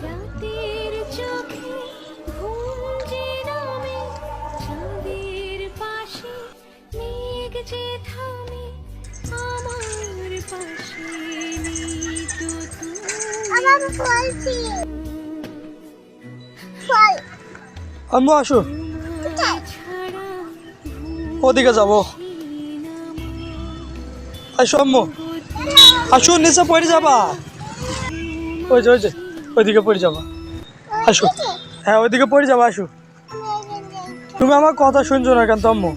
রাতের চোখে ঘুম যে নামে, চাঁদের পাশে মেঘ যে থামে, আমার পাশে নেই তো তুমি। আম্মু আসো, ছাড়া ওদিকে যাবো। আসো আম্মু, আসো, নিচে পড়ে যাবা। ওই যে ওইদিকে পড়ে যাবা। আসো, হ্যাঁ ওইদিকে পড়ে যাবা। আসো, তুমি আমার কথা শুনছো না কেন তো আম্মু?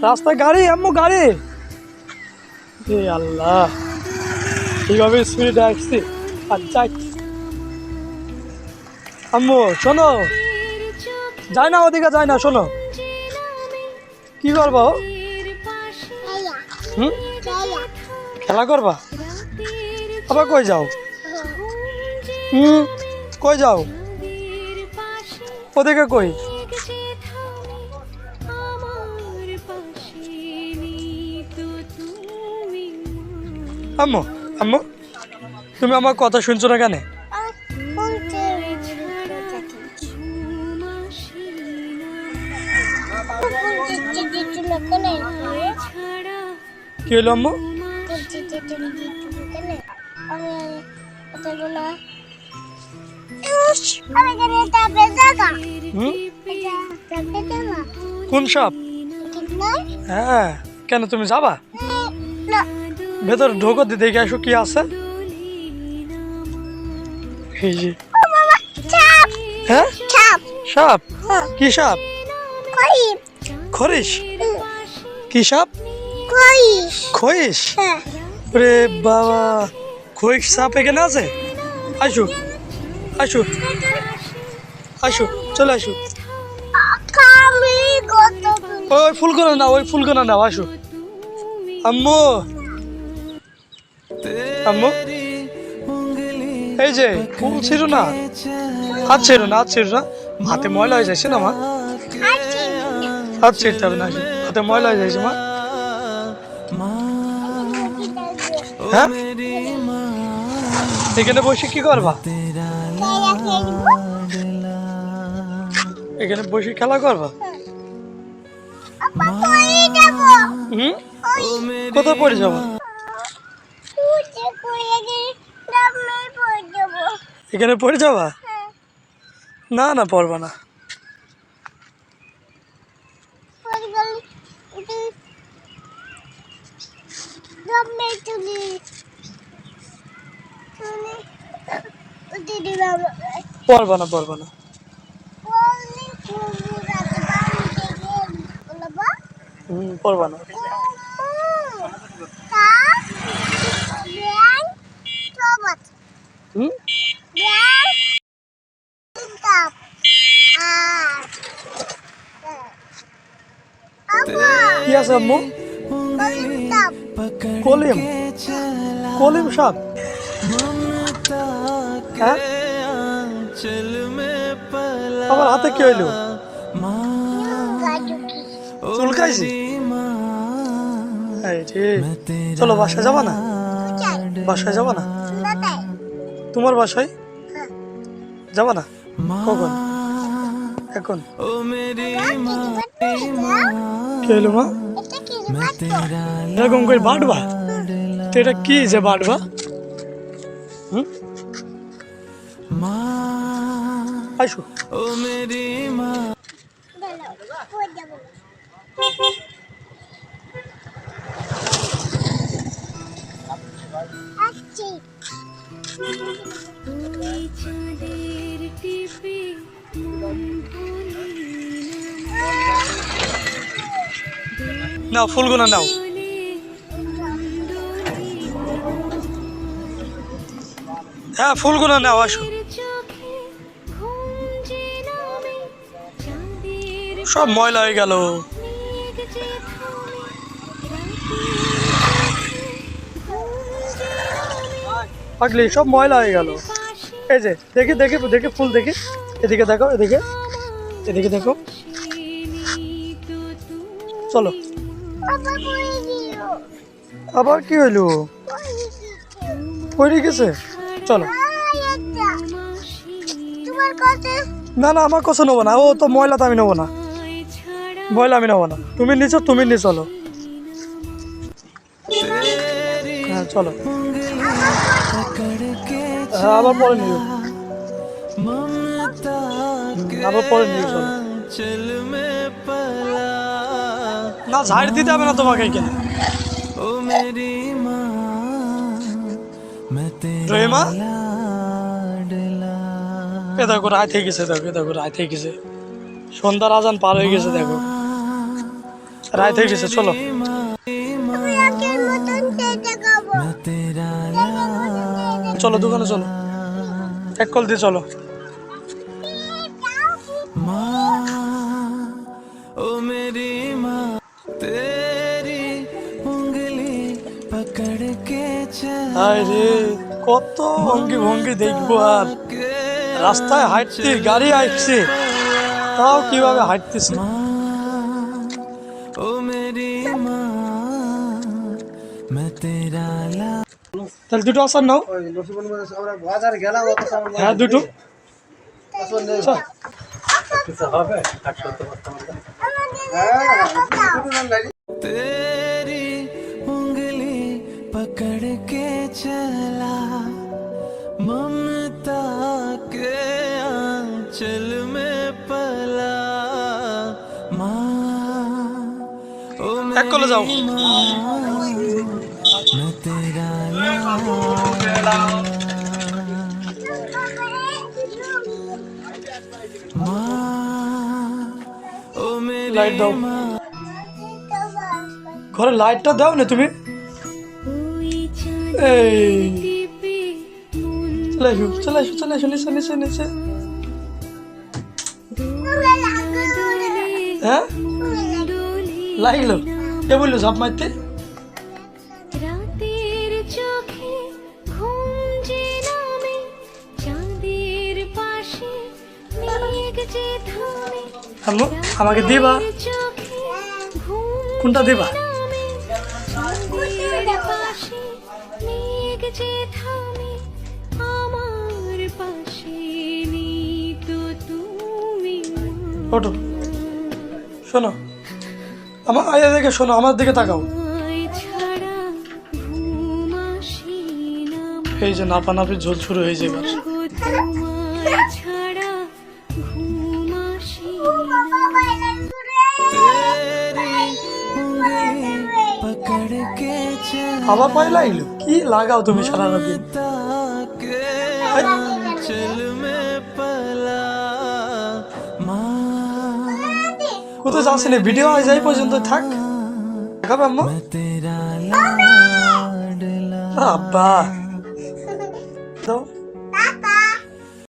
রাস্তায় গাড়ি আম্মু, গাড়ি। এ আল্লাহ, এইভাবে স্পিডে আসছি। আচ্ছা আম্মু শোনো, যাই না ওদিকে, যাই না, শোনো কি করবো? হুম, খেলা করবা? আবার কই যাও? কই যাও? ওদিকে কই? আম্মু, আম্মু তুমি আমার কথা শুনছো না কেন? কি হলো আম্মু? কোন সাপ? হ্যাঁ, কেন তুমি যাবা? ভেতর ঢোকো, দেখে আসো কি আছে। এই যে হ্যাঁ, সাপ। কি সাপ? খরিশ? কি সাপ? খইশ? রে বাবা, খইশ সাপ এখানে আছে? আসো আসো আসো, চলে আসো। ওই ফুলকোনা নাও, ওই ফুলকোনা নাও, আসো। আম্মু, আম্মু এই যে ফুল ছিল না, হাত ছিল না, হাত ছিল না, হাতে ময়লা হয়ে যাচ্ছে না মা? হাত ছিঁড়তে হবে না, আসো। হাতে ময়লা হয়ে যাচ্ছে মা। হ্যাঁ, এখানে বসে কি করবা? এখানে বসে খেলা করবা? হুম, কোথায় পড়ে যাবো? এখানে পড়ে যাবা? না না, পড়বা না। পড়বা না, পড়বা না। পড়বা না। হুম, কি আছে আম্মু? কলিম? কলিম সাপ? হ্যাঁ, আমার হাতে কি হইলো? চুলকাইছি? চলো, বাসায় যাবা না? বাসায় যাবা না? তোমার বাসায় যাবা না? কখন? এখন? কি হইলো মা? এরকম করে বাঁটবা? তো এটা কি যে বাঁটবা? হুম, আসো। নাও ফুলগুলো নাও। হ্যাঁ, ফুলগুলো নাও, আসো। সব ময়লা হয়ে গেল। পাগলি, সব ময়লা হয়ে গেল। এই যে দেখি দেখি দেখি, ফুল দেখি। এদিকে দেখো, এদিকে, এদিকে দেখো। চলো, আবার কি হইলো? পড়ে গেছে? চলো। না না, আমার কাছে নেবো না, ও তো ময়লা, তো আমি নেবো না, ময়লা আমি নেবো না। তুমি নিচো, তুমি নিয়ে চলো। হ্যাঁ চলো। হ্যাঁ আবার পরে নিও, আবার পরে নিও চলো। না ঝাড় দিতে হবে না তোমাকে এখানে। রহিমা, এ দেখো রাত হয়ে গেছে, দেখো দেখো রাত হয়ে গেছে, সন্ধ্যার আজান পার হয়ে গেছে, দেখো রাত হয়ে গেছে, চলো। চলো দোকানে চলো, এক কল দিয়ে চলো। ओ मेरी माँ तेरी उंगली पकड़ के হায় রে, কত ভঙ্গি ভঙ্গি দেখবো আর। রাস্তায় হাঁটতে গাড়ি আসছে, তাও কিভাবে হাঁটতেছে। ओ मेरी माँ मैं तेरा ला তাহলে দুটো আসার নাও। হ্যাঁ দুটো। চল। तेरी उंगली पकड़ के चला ममता के आंचल में पला माँ ओ এক কলে যাও। मेरी माँ मैं तेरा लाडला माँ ओ मेरी লাইট দাও, माँ ঘরে লাইটটা দাও না তুমি। এই চলে আসো, চলে আসো, চলে আসো, নিচে নিচে নিচে। হ্যাঁ লাগলো, কে বললো ঝাপ মারতে? রাতের চোখে ঘুম যে নামে, চাঁদের পাশে মেঘ যে থামে, আম্মু আমাকে দিবা? চোখে ঘুম কোনটা দিবা? নামে, চাঁদের পাশে মেঘ যে থামে, আমার পাশে নেই তো তুমি। ওঠো, শোনো আমার আয়া দেখে, শোনো আমার দিকে তাকাও। তোমায় ছাড়া ঘুম আসে না এই যে নাপানাপি ঝোল শুরু হয়ে যাবে। গো, তোমায় ছাড়া ঘুম আসে না। तेरी उंगली पकड़ के আবার পায়ে লাগলো, কি লাগাও তুমি সারা দিন। चलता के आंचल में पला माँ কোথাও যাচ্ছি না, ভিডিও আজ এই পর্যন্ত থাক, দেখাবে আম্মু। मैं तेरा लाडला আব্বা দাও।